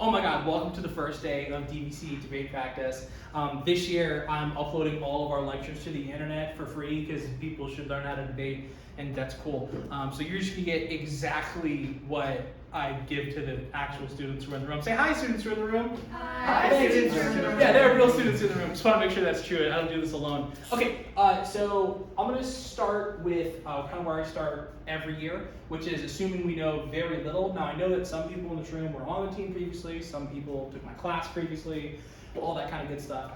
Oh my God, welcome to the first day of DVC debate practice. This year I'm uploading all of our lectures to the internet for free because people should learn how to debate, and that's cool. So you're just gonna get exactly what I give to the actual students who are in the room. Say hi, students who are in the room. Hi, students who are in the room. Yeah, there are real students in the room. Just want to make sure that's true. I don't do this alone. Okay, so I'm gonna start with kind of where I start every year, which is assuming we know very little. Now I know that some people in this room were on the team previously, some people took my class previously, all that kind of good stuff.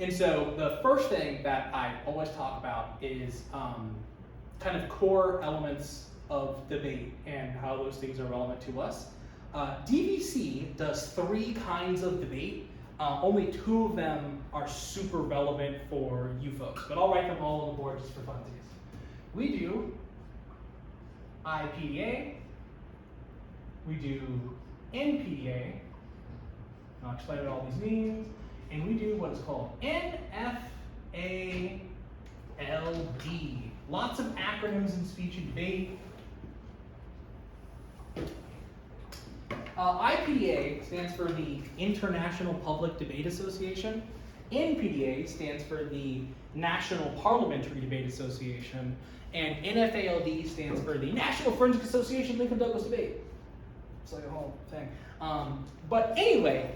And so the first thing that I always talk about is kind of core elements of debate and how those things are relevant to us. DVC does 3 kinds of debate. Only 2 of them are super relevant for you folks, but I'll write them all on the board just for funsies. We do IPDA, we do NPDA, I'll explain what all these mean, and we do what is called NFALD. Lots of acronyms in speech and debate. IPDA stands for the International Public Debate Association. NPDA stands for the National Parliamentary Debate Association. And NFALD stands for the National Forensic Association Lincoln Douglas Debate. It's like a whole thing. But anyway,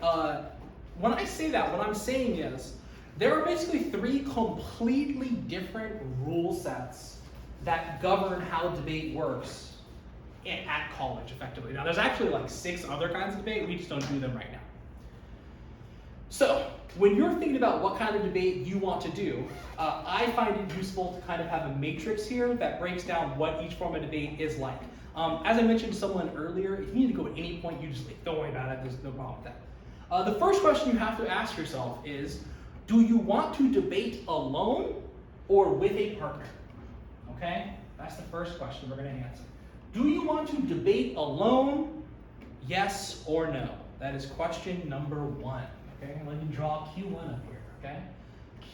when I say that, what I'm saying is there are basically 3 completely different rule sets that govern how debate works at college, effectively. Now, there's actually like 6 other kinds of debate. We just don't do them right now. So, when you're thinking about what kind of debate you want to do, I find it useful to kind of have a matrix here that breaks down what each form of debate is like. As I mentioned to someone earlier, if you need to go at any point, you just leave. Don't worry about it. There's no problem with that. The first question you have to ask yourself is, do you want to debate alone or with a partner? Okay? That's the first question we're going to answer. Do you want to debate alone? Yes or no? That is question number 1. Okay, let me draw Q1 up here. Okay,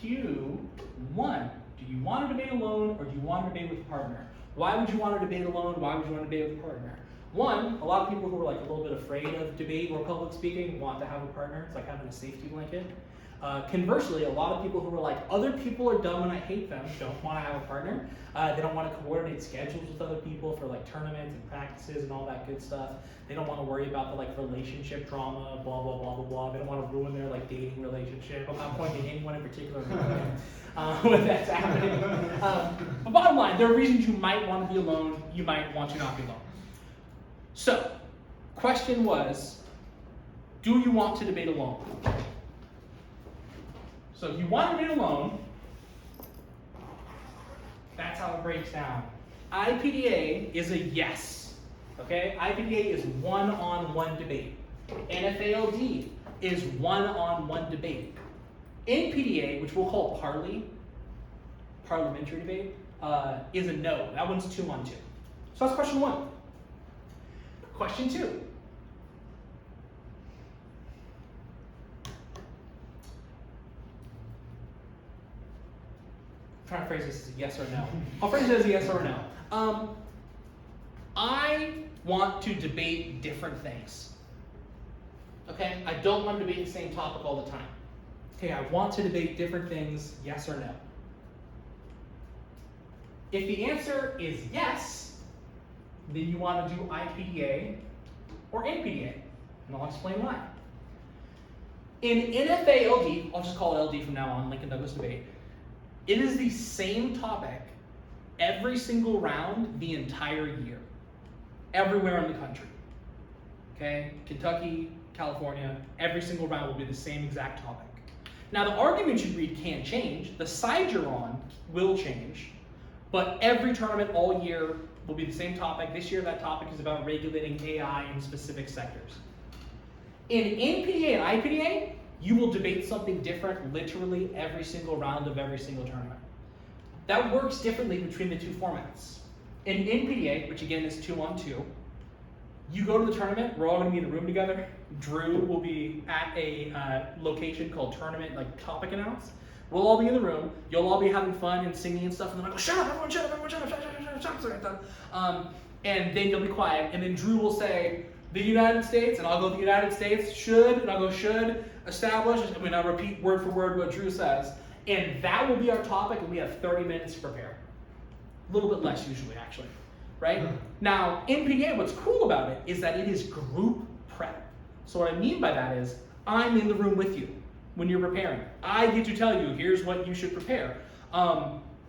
Q1. Do you want to debate alone or do you want to debate with a partner? Why would you want to debate alone? Why would you want to debate with a partner? One, a lot of people who are like a little bit afraid of debate or public speaking want to have a partner. It's like having a safety blanket. Conversely, a lot of people who are like, other people are dumb and I hate them, don't want to have a partner. They don't want to coordinate schedules with other people for like tournaments and practices and all that good stuff. They don't want to worry about the like relationship drama, blah, blah, blah, blah, blah. They don't want to ruin their like dating relationship. I'm not pointing to anyone in particular when that's happening. But bottom line, there are reasons you might want to be alone, you might want to not be alone. So, question was, do you want to debate alone? So if you want to debate alone, that's how it breaks down. IPDA is a yes. Okay? IPDA is one-on-one debate. NFALD is one-on-one debate. NPDA, which we'll call parliamentary debate, is a no. That one's 2-on-2. So that's question 1. Question 2. I'm trying to phrase this as a yes or no. I'll phrase it as a yes or no. I want to debate different things. Okay? I don't want to debate the same topic all the time. Okay, I want to debate different things, yes or no. If the answer is yes, then you want to do IPDA or NPDA, and I'll explain why. In NFALD, I'll just call it LD from now on, Lincoln Douglas Debate, it is the same topic every single round the entire year, everywhere in the country. Okay, Kentucky, California, every single round will be the same exact topic. Now the arguments you read can change, the side you're on will change, but every tournament all year will be the same topic. This year that topic is about regulating AI in specific sectors. In NPDA and IPDA, you will debate something different literally every single round of every single tournament. That works differently between the 2 formats. In NPDA, which again is 2-on-2, you go to the tournament, we're all going to be in a room together. Drew will be at a location called tournament, like topic announce. We'll all be in the room, you'll all be having fun and singing and stuff, and then I go, shut up, everyone, shut up, everyone, shut up, shut up, shut up, shut up, shut up. And then you'll be quiet, and then Drew will say, The United States, and I'll go the United States, should, and I'll go should, establish, I'll repeat word for word what Drew says, and that will be our topic, and we have 30 minutes to prepare. A little bit less usually, actually, right? Now, in PDA, what's cool about it is that it is group prep. So what I mean by that is, I'm in the room with you when you're preparing. I get to tell you, here's what you should prepare.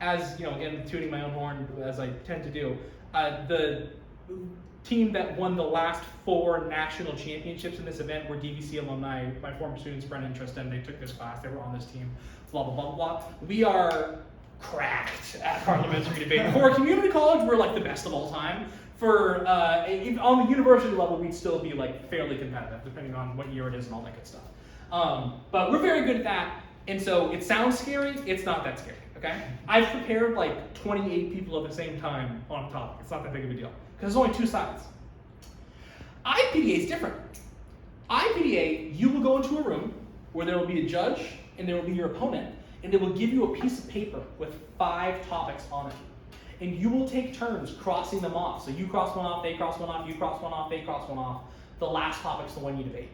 As, again, tooting my own horn, as I tend to do, the team that won the last 4 national championships in this event were DVC alumni, my former students, Brennan and Tristan. They took this class, they were on this team, blah, blah, blah, blah. We are cracked at parliamentary debate. For a community college, we're like the best of all time. For on the university level, we'd still be like fairly competitive, depending on what year it is and all that good stuff. But we're very good at that, and so it sounds scary, it's not that scary, okay? I've prepared like 28 people at the same time on a topic. It's not that big of a deal, because there's only 2 sides. IPDA is different. IPDA, you will go into a room where there will be a judge and there will be your opponent, and they will give you a piece of paper with 5 topics on it. And you will take turns crossing them off. So you cross one off, they cross one off, you cross one off, they cross one off. The last topic's the one you debate.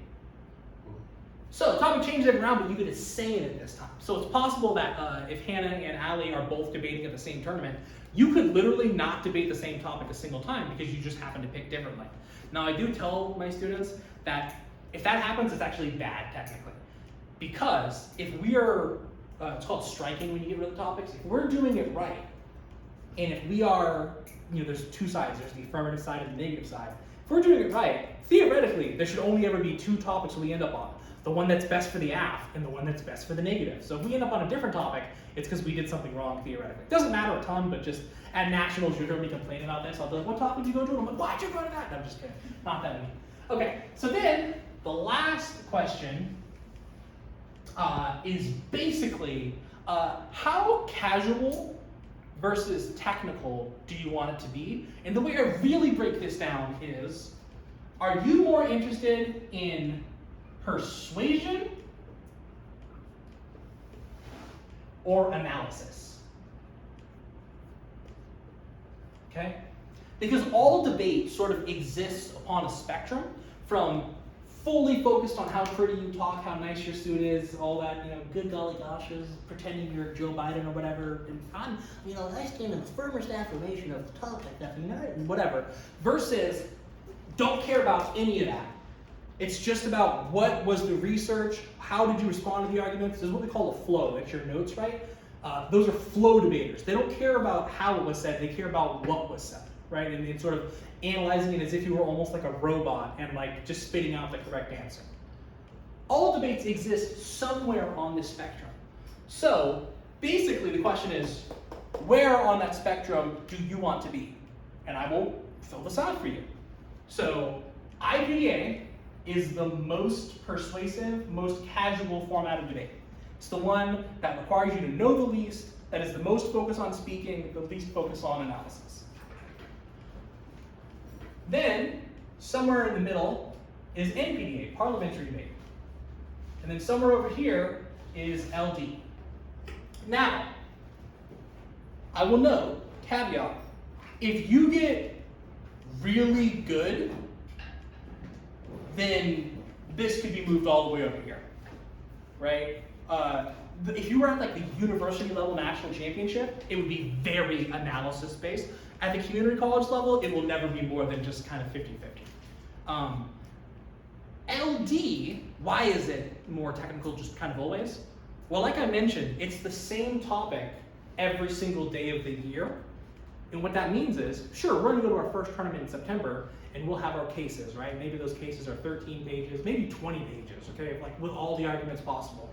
So the topic changes every round, but you get a say in it this time. So it's possible that if Hannah and Allie are both debating at the same tournament, you could literally not debate the same topic a single time because you just happen to pick differently. Now I do tell my students that if that happens, it's actually bad technically. Because if we are, it's called striking when you get rid of the topics, if we're doing it right, and if we are, there's 2 sides, there's the affirmative side and the negative side. If we're doing it right, theoretically, there should only ever be 2 topics we end up on. The one that's best for the AF and the one that's best for the negative. So if we end up on a different topic, it's because we did something wrong theoretically. It doesn't matter a ton, but just at nationals, you heard me complain about this. I'll be like, what topic did you go to? And I'm like, why'd you go to that? No, I'm just kidding. Not that many. Okay, so then the last question is basically how casual versus technical do you want it to be? And the way I really break this down is, are you more interested in persuasion or analysis? Okay? Because all debate sort of exists upon a spectrum from fully focused on how pretty you talk, how nice your suit is, all that, good golly goshes, pretending you're Joe Biden or whatever, and fun, I stand in the firmest affirmation of the topic that united, and whatever, versus don't care about any of that. It's just about what was the research, how did you respond to the arguments. This is what we call a flow. That's your notes, right? Those are flow debaters. They don't care about how it was said, they care about what was said, right? And sort of analyzing it as if you were almost like a robot and like just spitting out the correct answer. All debates exist somewhere on this spectrum. So basically the question is, where on that spectrum do you want to be? And I will fill this out for you. So IPDA is the most persuasive, most casual format of debate. It's the one that requires you to know the least, that is the most focus on speaking, the least focus on analysis. Then, somewhere in the middle is NPDA, parliamentary debate. And then somewhere over here is LD. Now, I will note, caveat, if you get really good, then this could be moved all the way over here, right? If you were at like the university level national championship, it would be very analysis based. At the community college level, it will never be more than just kind of 50-50. LD, why is it more technical just kind of always? Well, like I mentioned, it's the same topic every single day of the year. And what that means is, sure, we're gonna go to our first tournament in September and we'll have our cases, right? Maybe those cases are 13 pages, maybe 20 pages, okay? Like with all the arguments possible.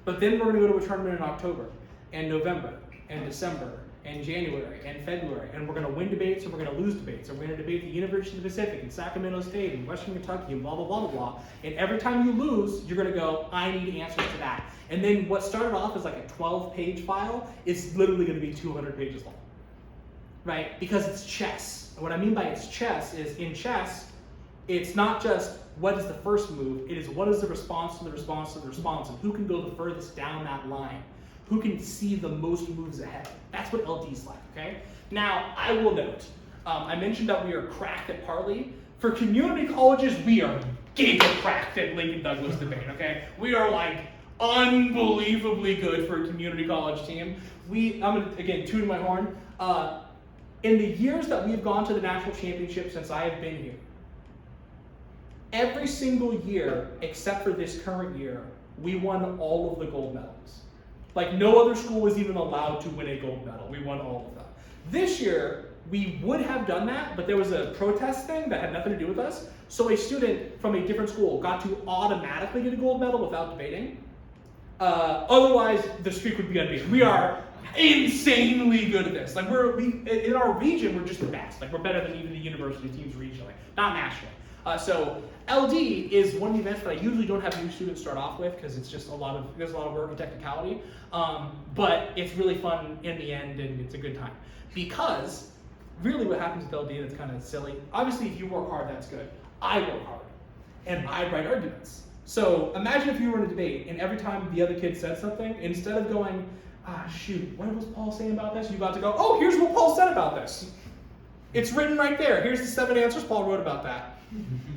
But then we're gonna go to a tournament in October and November and December and January and February, and we're gonna win debates or we're gonna lose debates, or we're gonna debate the University of the Pacific and Sacramento State and Western Kentucky and blah, blah, blah, blah, blah. And every time you lose, you're gonna go, I need answers to that. And then what started off as like a 12-page file is literally gonna be 200 pages long, right? Because it's chess. And what I mean by it's chess is, in chess, it's not just what is the first move, it is what is the response to the response to the response, and who can go the furthest down that line. Who can see the most moves ahead. That's what LD's like, okay? Now, I will note, I mentioned that we are cracked at Parley. For community colleges, we are giga-cracked at Lincoln Douglas debate, okay? We are like unbelievably good for a community college team. I'm gonna, again, tooting my horn. In the years that we've gone to the national championship since I have been here, every single year, except for this current year, we won all of the gold medals. Like no other school was even allowed to win a gold medal. We won all of them. This year, we would have done that, but there was a protest thing that had nothing to do with us. So a student from a different school got to automatically get a gold medal without debating. Otherwise, the streak would be unbeaten. We are insanely good at this. Like in our region, we're just the best. Like we're better than even the university teams regionally, not nationally. So LD is one of the events that I usually don't have new students start off with because it's just there's a lot of work and technicality. But it's really fun in the end and it's a good time. Because really what happens with LD that's kind of silly. Obviously if you work hard, that's good. I work hard and I write arguments. So imagine if you were in a debate and every time the other kid said something, instead of going, shoot, what was Paul saying about this? You got to go, oh, here's what Paul said about this. It's written right there. Here's the 7 answers Paul wrote about that.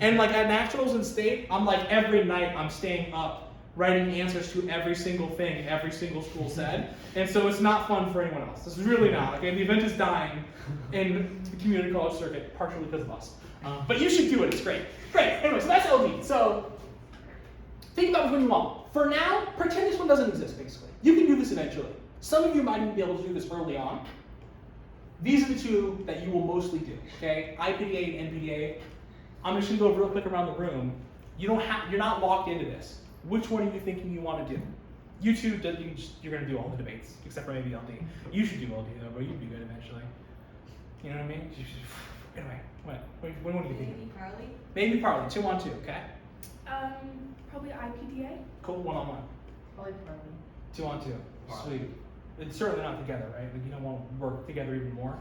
And like at nationals and state, I'm like every night I'm staying up writing answers to every single thing every single school said. And so it's not fun for anyone else. This is really not. Okay, the event is dying in the community college circuit, partially because of us. But you should do it. It's great. Great. Anyway, so that's LD. So think about which one you want. For now, pretend this one doesn't exist, basically. You can do this eventually. Some of you might even be able to do this early on. These are the two that you will mostly do, okay? IPDA and NPDA. I'm just gonna go real quick around the room. You're not locked into this. Which one are you thinking you want to do? You two, you're gonna do all the debates, except for maybe LD. You should do LD though, but you'd be good eventually. You know what I mean? Anyway, what are you thinking? Maybe Parley? Maybe Parley, 2 on 2, okay? Probably IPDA. Cool, 1 on 1. Probably Parley. 2 on 2. Sweet. It's certainly not together, right? Like you don't want to work together even more.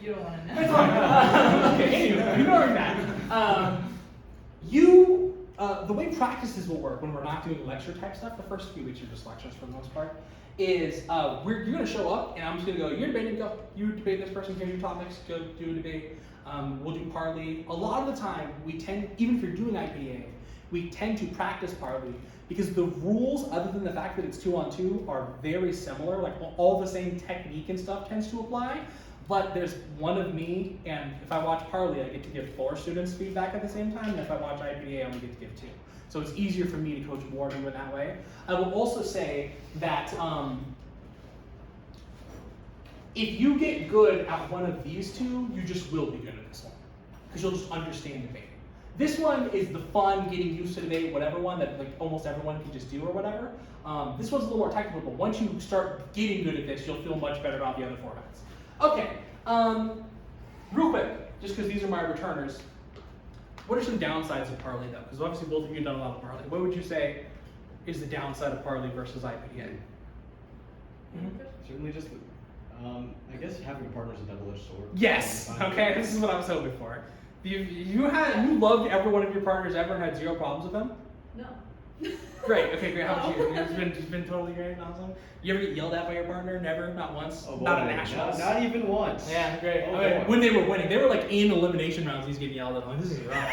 You don't want to know. It's fine. Okay, anyway, ignoring that. The way practices will work when we're not doing lecture type stuff, the first few weeks are just lectures for the most part, is you're going to show up and I'm just going to go, you're debating, go. You debate this person, here's your topics, go do a debate. We'll do Parley. A lot of the time, we tend, even if you're doing IPA, we tend to practice Parley because the rules, other than the fact that it's 2 on 2, are very similar. Like all the same technique and stuff tends to apply. But there's one of me, and if I watch Parley, I get to give 4 students feedback at the same time, and if I watch IPA, I only get to give 2. So it's easier for me to coach more of you in that way. I will also say that if you get good at one of these two, you just will be good at this one, because you'll just understand debate. This one is the fun, getting used to debate, whatever one that like almost everyone can just do or whatever. This one's a little more technical, but once you start getting good at this, you'll feel much better about the other formats. Okay, real quick, just because these are my returners, what are some downsides of Parley though? Because obviously both of you have done a lot of Parley. What would you say is the downside of Parley versus IPDA? Certainly just, I guess having a partner is a double-edged sword. Yes, okay, this is what I was hoping for. You loved every one of your partners ever and had 0 problems with them? No. Great, okay, great. How about you? It's been totally great, awesome. You ever get yelled at by your partner? Never? Not once? Oh, boy. Not at nationals? Not even once. Yeah, great. Oh, okay. When they were winning, they were like in elimination rounds, he's getting yelled at. I'm like, this is rough.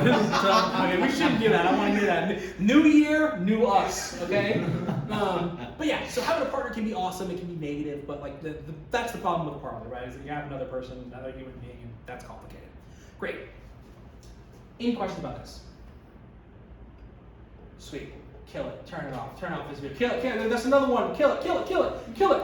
This is tough. Okay, we shouldn't do that. I don't want to do that. New year, new us, okay? But yeah, so having a partner can be awesome, it can be negative, but like that's the problem with Parley, right? Is that you have another person, another human being, and that's complicated. Great. Any questions about this? Sweet. Kill it. Turn it off. Turn off this video. Kill it. Kill it. That's another one. Kill it. Kill it. Kill it. Kill it.